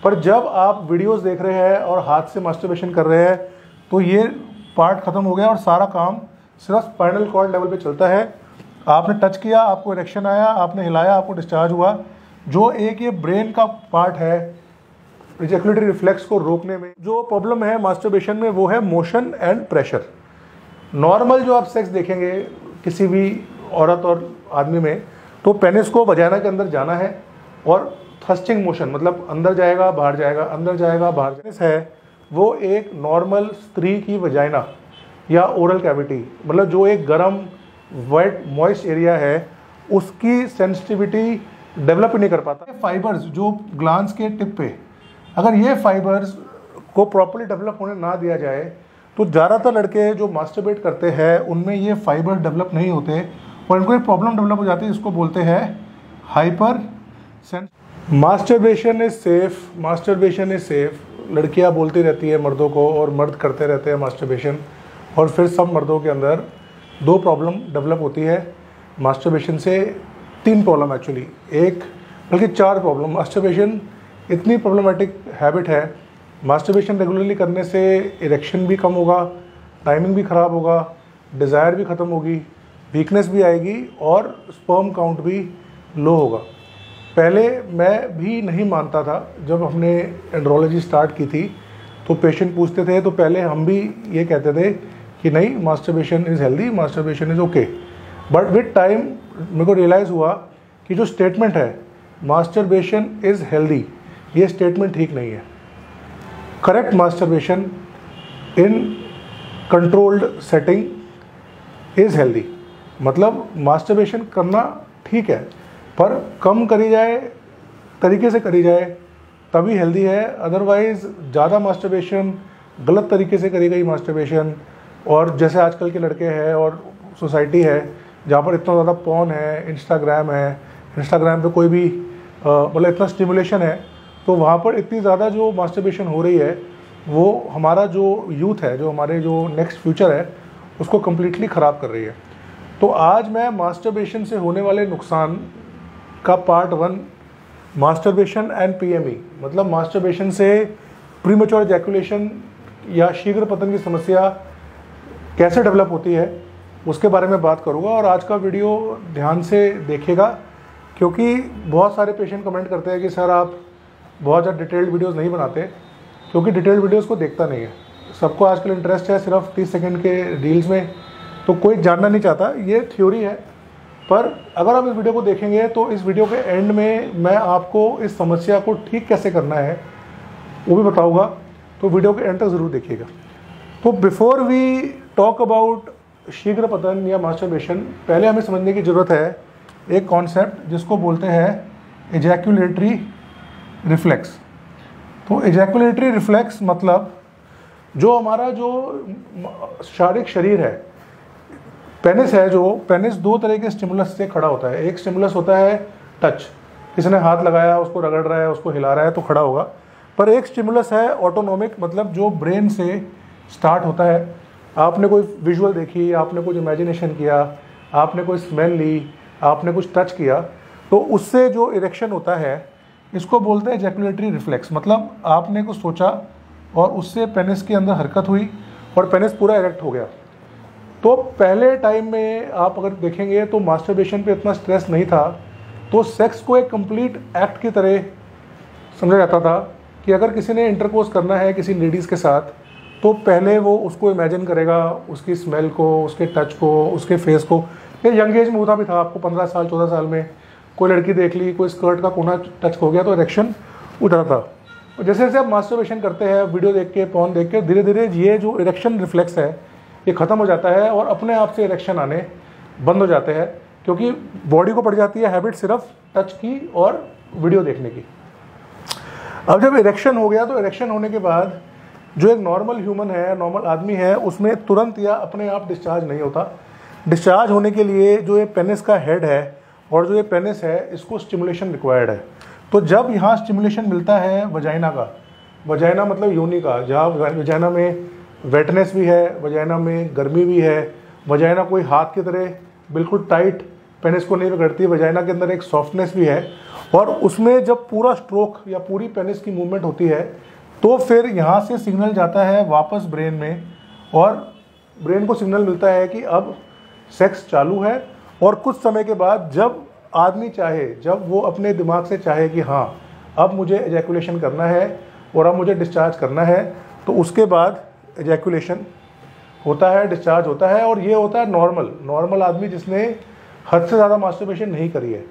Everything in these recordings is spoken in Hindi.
पर जब आप वीडियोस देख रहे हैं और हाथ से मास्टरबेशन कर रहे हैं तो ये पार्ट खत्म हो गया और सारा काम सिर्फ स्पाइनल कॉर्ड लेवल पे चलता है। आपने टच किया, आपको इरेक्शन आया, आपने हिलाया, आपको डिस्चार्ज हुआ। जो एक ये ब्रेन का पार्ट है इजैकुलेटरी रिफ्लेक्स को रोकने में, जो प्रॉब्लम है मास्टरबेशन में वो है मोशन एंड प्रेशर। नॉर्मल जो आप सेक्स देखेंगे किसी भी औरत और आदमी में, तो पेनिस को वजाइना के अंदर जाना है और थ्रस्टिंग मोशन, मतलब अंदर जाएगा बाहर जाएगा, अंदर जाएगा बाहर जाएगा है। वो एक नॉर्मल स्त्री की वजाइना या ओरल कैविटी, मतलब जो एक गर्म वेट मॉइस्ट एरिया है, उसकी सेंसिटिविटी डेवलप नहीं कर पाता। फाइबर्स जो ग्लांस के टिप पे, अगर ये फाइबर्स को प्रॉपर्ली डेवलप होने ना दिया जाए तो ज़्यादातर लड़के जो मास्टरबेट करते हैं उनमें ये फाइबर डेवलप नहीं होते और इनको एक प्रॉब्लम डेवलप हो जाती है, इसको बोलते हैं hyper sense. Masturbation is safe, masturbation is safe. लड़कियां बोलती रहती है मर्दों को और मर्द करते रहते हैं मास्टरबेशन, और फिर सब मर्दों के अंदर दो प्रॉब्लम डेवलप होती है मास्टरबेशन से। तीन प्रॉब्लम एक्चुअली, एक बल्कि चार प्रॉब्लम। मास्टरबेशन इतनी प्रॉब्लमेटिक हैबिट है, मास्टरबेशन रेगुलरली करने से इरेक्शन भी कम होगा, टाइमिंग भी ख़राब होगा, डिज़ायर भी ख़त्म होगी, वीकनेस भी आएगी और स्पर्म काउंट भी लो होगा। पहले मैं भी नहीं मानता था, जब हमने एंड्रोलॉजी स्टार्ट की थी तो पेशेंट पूछते थे तो पहले हम भी ये कहते थे कि नहीं masturbation is healthy, masturbation is okay. But with time मेरे को रियलाइज़ हुआ कि जो स्टेटमेंट है मास्टरबेशन इज़ हेल्दी, ये स्टेटमेंट ठीक नहीं है। Correct masturbation in controlled setting is healthy, मतलब मास्टरबेशन करना ठीक है पर कम करी जाए, तरीके से करी जाए तभी हेल्दी है। अदरवाइज़ ज़्यादा मास्टरबेशन, गलत तरीके से करी गई मास्टरबेशन, और जैसे आजकल के लड़के हैं और सोसाइटी है जहाँ पर इतना ज़्यादा पॉर्न है, इंस्टाग्राम पे कोई भी मतलब इतना स्टिमुलेशन है, तो वहाँ पर इतनी ज़्यादा जो मास्टरबेशन हो रही है वो हमारा जो यूथ है, जो हमारे जो नेक्स्ट फ्यूचर है, उसको कम्प्लीटली ख़राब कर रही है। तो आज मैं मास्टरबेशन से होने वाले नुकसान का पार्ट 1, मास्टरबेशन एंड पीएमई, मतलब मास्टरबेशन से प्रीमेच्योर इजैकुलेशन या शीघ्र पतन की समस्या कैसे डेवलप होती है उसके बारे में बात करूंगा। और आज का वीडियो ध्यान से देखिएगा क्योंकि बहुत सारे पेशेंट कमेंट करते हैं कि सर आप बहुत ज़्यादा डिटेल्ड वीडियोस नहीं बनाते, क्योंकि डिटेल्ड वीडियोस को देखता नहीं है। सबको आजकल इंटरेस्ट है सिर्फ 30 सेकंड के रील्स में, तो कोई जानना नहीं चाहता। ये थ्योरी है, पर अगर आप इस वीडियो को देखेंगे तो इस वीडियो के एंड में मैं आपको इस समस्या को ठीक कैसे करना है वो भी बताऊंगा, तो वीडियो के एंड तक ज़रूर देखिएगा। तो बिफोर वी टॉक अबाउट शीघ्र पतन या मास्टरबेशन, पहले हमें समझने की ज़रूरत है एक कॉन्सेप्ट जिसको बोलते हैं इजैकुलेटरी रिफ्लेक्स। तो इजैकुलेटरी रिफ्लेक्स मतलब जो हमारा जो शारीरिक शरीर है, पेनिस है, जो पेनिस दो तरह के स्टिमुलस से खड़ा होता है। एक स्टिमुलस होता है टच, किसी ने हाथ लगाया, उसको रगड़ रहा है, उसको हिला रहा है तो खड़ा होगा। पर एक स्टिमुलस है ऑटोनोमिक, मतलब जो ब्रेन से स्टार्ट होता है। आपने कोई विजुअल देखी, आपने कुछ इमेजिनेशन किया, आपने कोई स्मेल ली, आपने कुछ टच किया, तो उससे जो इरेक्शन होता है इसको बोलते हैं इजैकुलेटरी रिफ्लेक्स। मतलब आपने कुछ सोचा और उससे पेनिस के अंदर हरकत हुई और पेनिस पूरा इरेक्ट हो गया। तो पहले टाइम में आप अगर देखेंगे तो मास्टरबेशन पे इतना स्ट्रेस नहीं था, तो सेक्स को एक कंप्लीट एक्ट की तरह समझा जाता था कि अगर किसी ने इंटरकोर्स करना है किसी लेडीज़ के साथ तो पहले वो उसको इमेजिन करेगा, उसकी स्मेल को, उसके टच को, उसके फेस को। ये यंग एज में होता भी था, आपको 15 साल 14 साल में कोई लड़की देख ली, कोई स्कर्ट का कोना टच हो गया तो इरेक्शन उठा था। जैसे जैसे आप मास्टरबेशन करते हैं, वीडियो देख के, पॉर्न देख के, धीरे धीरे ये जो इरेक्शन रिफ्लेक्स है ये ख़त्म हो जाता है और अपने आप से इरेक्शन आने बंद हो जाते हैं, क्योंकि बॉडी को पड़ जाती है हैबिट सिर्फ टच की और वीडियो देखने की। अब जब इरेक्शन हो गया तो इरेक्शन होने के बाद जो एक नॉर्मल ह्यूमन है, नॉर्मल आदमी है, उसमें तुरंत या अपने आप डिस्चार्ज नहीं होता। डिस्चार्ज होने के लिए जो ये पेनिस का हेड है और जो ये पेनिस है इसको स्टिमुलेशन रिक्वायर्ड है। तो जब यहाँ स्टिमुलेशन मिलता है वजाइना का, वजाइना मतलब योनि का, जहाँ वजाइना में वेटनेस भी है, वजाइना में गर्मी भी है, वजाइना कोई हाथ की तरह बिल्कुल टाइट पेनिस को नहीं पकड़ती, वजाइना के अंदर एक सॉफ्टनेस भी है, और उसमें जब पूरा स्ट्रोक या पूरी पेनिस की मूवमेंट होती है तो फिर यहाँ से सिग्नल जाता है वापस ब्रेन में, और ब्रेन को सिग्नल मिलता है कि अब सेक्स चालू है। और कुछ समय के बाद जब आदमी चाहे, जब वो अपने दिमाग से चाहे कि हाँ अब मुझे एजैकुलेशन करना है और अब मुझे डिस्चार्ज करना है, तो उसके बाद एजैकुलेशन होता है, डिस्चार्ज होता है। और ये होता है नॉर्मल आदमी जिसने हद से ज़्यादा मास्टरबेशन नहीं करी है।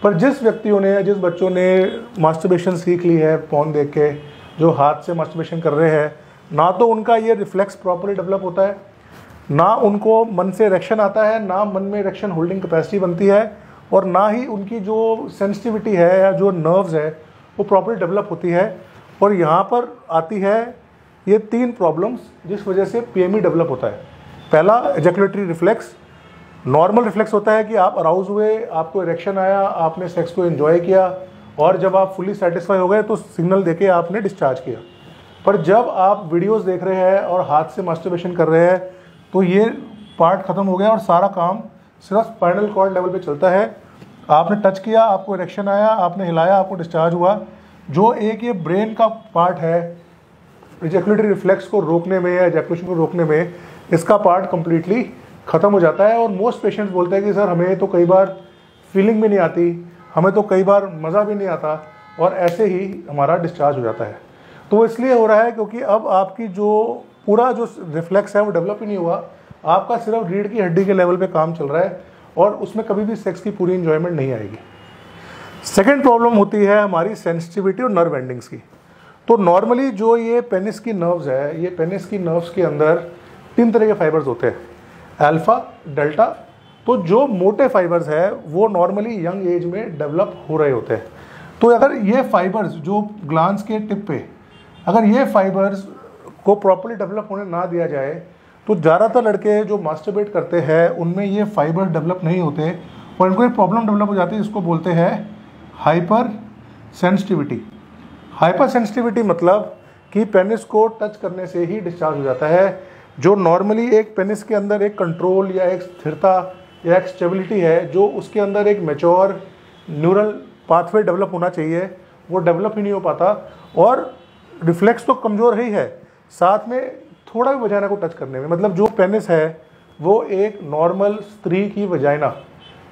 पर जिस व्यक्तियों ने, जिस बच्चों ने मास्टरबेशन सीख ली है फोन देख के, जो हाथ से मास्टरबेशन कर रहे हैं, ना तो उनका ये रिफ्लेक्स प्रॉपर्ली डेवलप होता है, ना उनको मन से इरेक्शन आता है, ना मन में इरेक्शन होल्डिंग कैपेसिटी बनती है, और ना ही उनकी जो सेंसिटिविटी है या जो नर्व्स है वो प्रॉपर्ली डेवलप होती है। और यहाँ पर आती है ये 3 प्रॉब्लम्स जिस वजह से पीएमई डेवलप होता है। पहला, एजैकुलेटरी रिफ्लेक्स। नॉर्मल रिफ्लेक्स होता है कि आप अराउज हुए, आपको इरेक्शन आया, आपने सेक्स को एंजॉय किया, और जब आप फुली सेटिस्फाई हो गए तो सिग्नल देके आपने डिस्चार्ज किया। पर जब आप वीडियोस देख रहे हैं और हाथ से मास्टरबेशन कर रहे हैं तो ये पार्ट ख़त्म हो गया और सारा काम सिर्फ स्पाइनल कॉर्ड लेवल पे चलता है। आपने टच किया, आपको इरेक्शन आया, आपने हिलाया, आपको डिस्चार्ज हुआ। जो एक ये ब्रेन का पार्ट है एजैकुलेटरी रिफ्लेक्स को रोकने में या एजैकुलेशन को रोकने में, इसका पार्ट कंप्लीटली ख़त्म हो जाता है। और मोस्ट पेशेंट्स बोलते हैं कि सर हमें तो कई बार फीलिंग भी नहीं आती, हमें तो कई बार मज़ा भी नहीं आता, और ऐसे ही हमारा डिस्चार्ज हो जाता है। तो वो इसलिए हो रहा है क्योंकि अब आपकी जो पूरा जो रिफ्लेक्स है वो डेवलप ही नहीं हुआ, आपका सिर्फ रीढ़ की हड्डी के लेवल पे काम चल रहा है, और उसमें कभी भी सेक्स की पूरी इंजॉयमेंट नहीं आएगी। सेकेंड प्रॉब्लम होती है हमारी सेंसिटिविटी और नर्व एंडिंग्स की। तो नॉर्मली जो ये पेनिस की नर्व्स है, ये पेनिस की नर्व्स के अंदर 3 तरह के फाइबर्स होते हैं, अल्फा, डेल्टा। तो जो मोटे फाइबर्स है वो नॉर्मली यंग एज में डेवलप हो रहे होते हैं। तो अगर ये फाइबर्स जो ग्लांस के टिप पे, अगर ये फाइबर्स को प्रॉपर्ली डेवलप होने ना दिया जाए तो ज़्यादातर लड़के जो मास्टरबेट करते हैं उनमें ये फाइबर डेवलप नहीं होते, और इनको एक प्रॉब्लम डेवलप हो जाती है, इसको बोलते हैं हाइपर सेंसिटिविटी। हाइपर सेंसिटिविटी मतलब कि पेनिस को टच करने से ही डिस्चार्ज हो जाता है। जो नॉर्मली एक पेनिस के अंदर एक कंट्रोल या एक स्थिरता या एक स्टेबिलिटी है, जो उसके अंदर एक मैच्योर न्यूरल पाथवे डेवलप होना चाहिए, वो डेवलप ही नहीं हो पाता। और रिफ्लेक्स तो कमज़ोर ही है, साथ में थोड़ा भी वजाइना को टच करने में, मतलब जो पेनिस है वो एक नॉर्मल स्त्री की वजाइना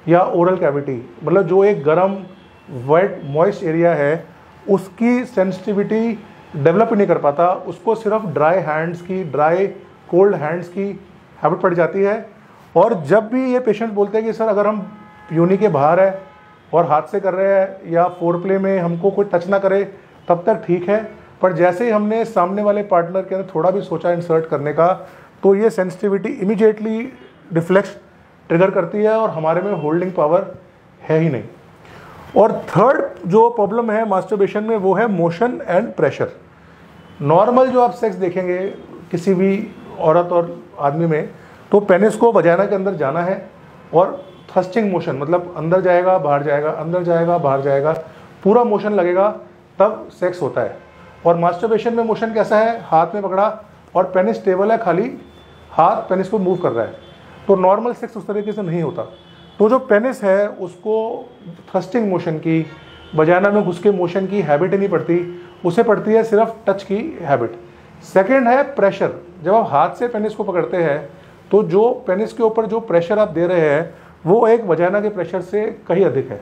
या ओरल कैविटी, मतलब जो एक गर्म वेट मॉइस्ट एरिया है, उसकी सेंसिटिविटी डेवलप ही नहीं कर पाता। उसको सिर्फ ड्राई हैंड्स की, ड्राई कोल्ड हैंड्स की हैबिट पड़ जाती है। और जब भी ये पेशेंट बोलते हैं कि सर अगर हम योनि के बाहर है और हाथ से कर रहे हैं या फोर प्ले में हमको कोई टच ना करे तब तक ठीक है, पर जैसे ही हमने सामने वाले पार्टनर के अंदर थोड़ा भी सोचा इंसर्ट करने का, तो ये सेंसिटिविटी इमीडिएटली रिफ्लेक्स ट्रिगर करती है और हमारे में होल्डिंग पावर है ही नहीं। और थर्ड जो प्रॉब्लम है मास्टरबेशन में वो है मोशन एंड प्रेशर। नॉर्मल जो आप सेक्स देखेंगे किसी भी औरत और आदमी में, तो पेनिस को वजाइना के अंदर जाना है और थ्रस्टिंग मोशन, मतलब अंदर जाएगा बाहर जाएगा, अंदर जाएगा बाहर जाएगा, पूरा मोशन लगेगा तब सेक्स होता है। और मास्टरबेशन में मोशन कैसा है, हाथ में पकड़ा और पेनिस स्टेबल है, खाली हाथ पेनिस को मूव कर रहा है, तो नॉर्मल सेक्स उस तरीके से नहीं होता। तो जो पेनिस है उसको थ्रस्टिंग मोशन की, वजाइना में घुस के मोशन की हैबिट ही नहीं पड़ती, उसे पड़ती है सिर्फ टच की हैबिट। सेकेंड है प्रेशर। जब आप हाथ से पेनिस को पकड़ते हैं तो जो पेनिस के ऊपर जो प्रेशर आप दे रहे हैं वो एक वजाइना के प्रेशर से कहीं अधिक है।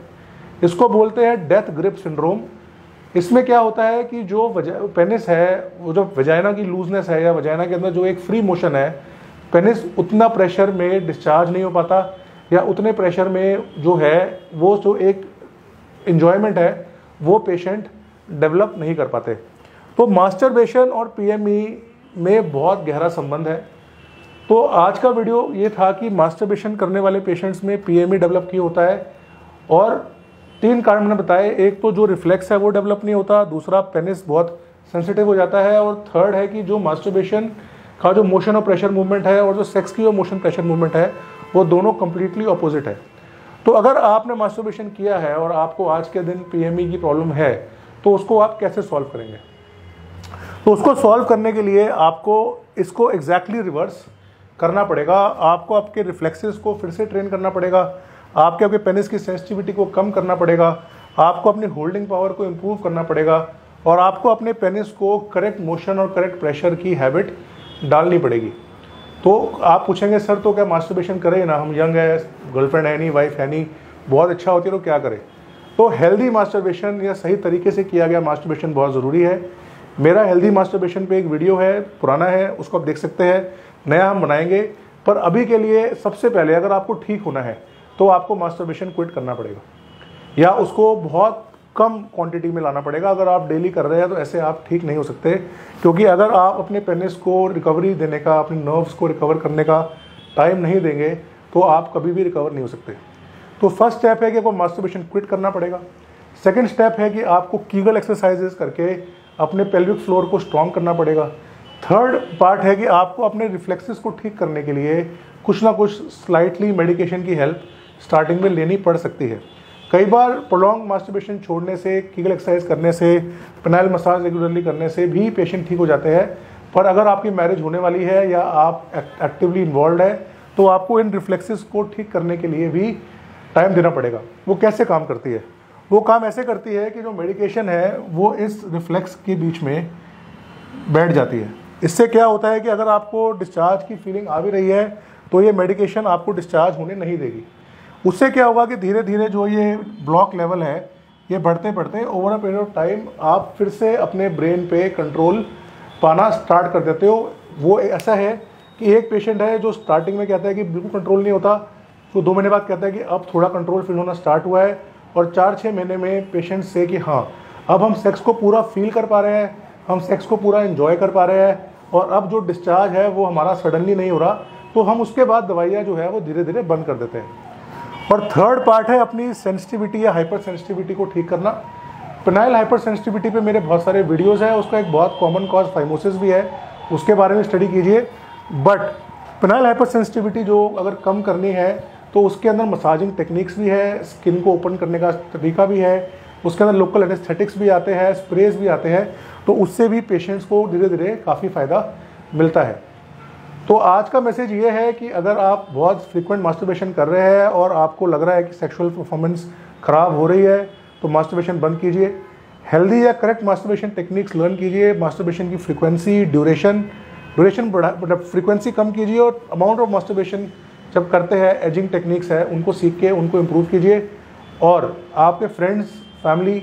इसको बोलते हैं डेथ ग्रिप सिंड्रोम। इसमें क्या होता है कि जो पेनिस है, वो जो वजाइना की लूजनेस है या वजाइना के अंदर जो एक फ्री मोशन है, पेनिस उतना प्रेशर में डिस्चार्ज नहीं हो पाता, या उतने प्रेशर में जो है वो जो एक एन्जॉयमेंट है वो पेशेंट डेवलप नहीं कर पाते। तो मास्टरबेशन और पीएमई में बहुत गहरा संबंध है। तो आज का वीडियो ये था कि मास्टरबेशन करने वाले पेशेंट्स में पीएमई डेवलप क्यों होता है, और 3 कारण मैंने बताए। एक तो जो रिफ्लेक्स है वो डेवलप नहीं होता, दूसरा पेनिस बहुत सेंसिटिव हो जाता है, और थर्ड है कि जो मास्टरबेशन का जो मोशन और प्रेशर मूवमेंट है और जो सेक्स की जो मोशन प्रेशर मूवमेंट है वो दोनों कंप्लीटली ऑपोजिट है। तो अगर आपने मास्टरबेशन किया है और आपको आज के दिन पीएमई की प्रॉब्लम है तो उसको आप कैसे सॉल्व करेंगे? तो उसको सॉल्व करने के लिए आपको इसको एग्जैक्टली रिवर्स करना पड़ेगा। आपको आपके रिफ्लेक्सेस को फिर से ट्रेन करना पड़ेगा, आपके पेनिस की सेंसिटिविटी को कम करना पड़ेगा, आपको अपनी होल्डिंग पावर को इम्प्रूव करना पड़ेगा और आपको अपने पेनिस को करेक्ट मोशन और करेक्ट प्रेशर की हैबिट डालनी पड़ेगी। तो आप पूछेंगे सर तो क्या मास्टरबेशन करें ना, हम यंग है, गर्लफ्रेंड है नहीं, वाइफ है नहीं, बहुत अच्छा होती है तो क्या करें। तो हेल्दी मास्टरबेशन या सही तरीके से किया गया मास्टरबेशन बहुत ज़रूरी है। मेरा हेल्दी मास्टरबेशन पे एक वीडियो है, पुराना है, उसको आप देख सकते हैं, नया हम बनाएंगे। पर अभी के लिए सबसे पहले अगर आपको ठीक होना है तो आपको मास्टरबेशन क्विट करना पड़ेगा या उसको बहुत कम क्वांटिटी में लाना पड़ेगा। अगर आप डेली कर रहे हैं तो ऐसे आप ठीक नहीं हो सकते, क्योंकि अगर आप अपने पेनिस को रिकवरी देने का, अपने नर्व्स को रिकवर करने का टाइम नहीं देंगे तो आप कभी भी रिकवर नहीं हो सकते। तो फर्स्ट स्टेप है कि आपको मास्टरबेशन क्विट करना पड़ेगा। सेकंड स्टेप है कि आपको कीगल एक्सरसाइजेस करके अपने पेल्विक फ्लोर को स्ट्रॉन्ग करना पड़ेगा। थर्ड पार्ट है कि आपको अपने रिफ्लेक्सेस को ठीक करने के लिए कुछ ना कुछ स्लाइटली मेडिकेशन की हेल्प स्टार्टिंग में लेनी पड़ सकती है। कई बार प्रोलॉन्ग मास्टरबेशन छोड़ने से, कीगल एक्सरसाइज करने से, पेनाइल मसाज रेगुलरली करने से भी पेशेंट ठीक हो जाते हैं। पर अगर आपकी मैरिज होने वाली है या आप एक्टिवली इन्वॉल्व है तो आपको इन रिफ्लेक्सेस को ठीक करने के लिए भी टाइम देना पड़ेगा। वो कैसे काम करती है? वो काम ऐसे करती है कि जो मेडिकेशन है वो इस रिफ्लेक्स के बीच में बैठ जाती है। इससे क्या होता है कि अगर आपको डिस्चार्ज की फीलिंग आ भी रही है तो ये मेडिकेशन आपको डिस्चार्ज होने नहीं देगी। उससे क्या होगा कि धीरे धीरे जो ये ब्लॉक लेवल है ये बढ़ते बढ़ते over a period of time आप फिर से अपने ब्रेन पे कंट्रोल पाना स्टार्ट कर देते हो। वो ऐसा है कि एक पेशेंट है जो स्टार्टिंग में कहता है कि बिल्कुल कंट्रोल नहीं होता, तो 2 महीने बाद कहता है कि अब थोड़ा कंट्रोल फील होना स्टार्ट हुआ है, और 4-6 महीने में पेशेंट से कि हाँ अब हम सेक्स को पूरा फील कर पा रहे हैं, हम सेक्स को पूरा एंजॉय कर पा रहे हैं, और अब जो डिस्चार्ज है वो हमारा सडनली नहीं हो रहा, तो हम उसके बाद दवाइयाँ जो है वो धीरे धीरे बंद कर देते हैं। और थर्ड पार्ट है अपनी सेंसिटिविटी या हाइपर सेंसिटिविटी को ठीक करना। पेनाइल हाइपर सेंसिटिविटी पे मेरे बहुत सारे वीडियोस हैं, उसका एक बहुत कॉमन कॉज फाइमोसिस भी है, उसके बारे में स्टडी कीजिए। बट पेनाइल हाइपर सेंसिटिविटी जो अगर कम करनी है तो उसके अंदर मसाजिंग टेक्निक्स भी है, स्किन को ओपन करने का तरीका भी है, उसके अंदर लोकल एनेस्थेटिक्स भी आते हैं, स्प्रेज भी आते हैं, तो उससे भी पेशेंट्स को धीरे धीरे काफ़ी फ़ायदा मिलता है। तो आज का मैसेज ये है कि अगर आप बहुत फ्रीक्वेंट मास्टरबेशन कर रहे हैं और आपको लग रहा है कि सेक्सुअल परफॉर्मेंस ख़राब हो रही है तो मास्टरबेशन बंद कीजिए। हेल्दी या करेक्ट मास्टरबेशन टेक्निक्स लर्न कीजिए। मास्टरबेशन की फ्रीक्वेंसी, ड्यूरेशन मतलब फ्रीक्वेंसी कम कीजिए, और अमाउंट ऑफ मास्टरबेशन जब करते हैं, एजिंग टेक्निक्स है उनको सीख के उनको इम्प्रूव कीजिए। और आपके फ्रेंड्स, फैमिली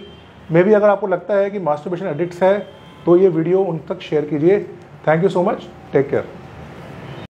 में भी अगर आपको लगता है कि मास्टरबेशन एडिक्ट्स है तो ये वीडियो उन तक शेयर कीजिए। Thank you so much, take care.